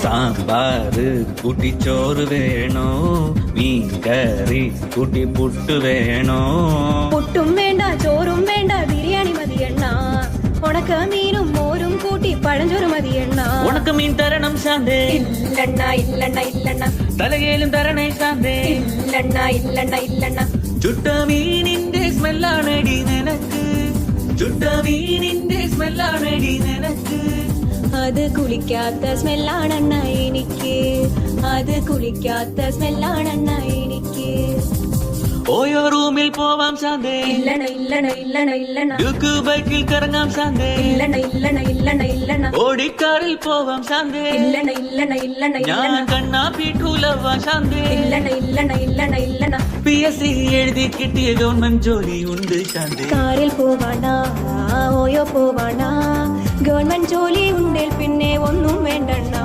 സാമ്പാറ് കൂട്ടി ചോറ് വേണോ മീൻ കറി കൂട്ടി പുട്ട് വേണോ പുട്ടും വേണ്ട ചോറും വേണ്ട ബിരിയാണി മതിയെണ്ണ ഉണക്ക മീനും മോരും കൂട്ടി പഴഞ്ചോറ് മതിയെണ്ണ ഉണക്ക മീൻ തരണം ശാന്തേ ഇല്ലണ്ണ ഇല്ലണ്ണ ഇല്ലണ്ണ തലകേലും തരണേ ശാന്തേ ഇല്ലണ്ണ ഇല്ലണ്ണ ഇല്ലണ്ണ ചുട്ട മീനിന്റെ സ്മെല്ലാണടി നിനക്ക് ചുട്ട മീനിന്റെ സ്മെല്ലാണടി നിനക്ക് അത് കുളിക്കാത്ത സ്മെല്ലാണെണ്ണ എനിക്ക് അത് കുളിക്കാത്ത സ്മെല്ലാണെണ്ണ എനിക്ക് ഓയോ റൂമിൽ പോവാം ശാന്തേ ഇല്ലണ ഇല്ലണ ഇല്ലണ ഇല്ലണ ഡ്യൂക്ക് ബൈക്കിൽ കറങ്ങാം ശാന്തേ ഇല്ലണ ഇല്ലണ ഇല്ലണ ഇല്ലണ ഓടിക്കാറിൽ പോവാം ശാന്തേ ഇല്ലണ ഇല്ലണ ഇല്ലണ ഞാൻ ഇല്ലണ കണ്ണാ പീട്ടൂലവാ ശാന്തേ ഇല്ലണ ഇല്ലണ ഇല്ലണ ഇല്ലണ PSC എഴുതി കിട്ടിയ ഗവൺമെന്റ് ജോലി ഉണ്ട് ശാന്തേ കാറിൽ പോവാണ ഓയോ പോവാണ ഗവൺമെന്റ് ജോലി ഉണ്ടേൽ പിന്നെ ഒന്നും വേണ്ടണ്ണ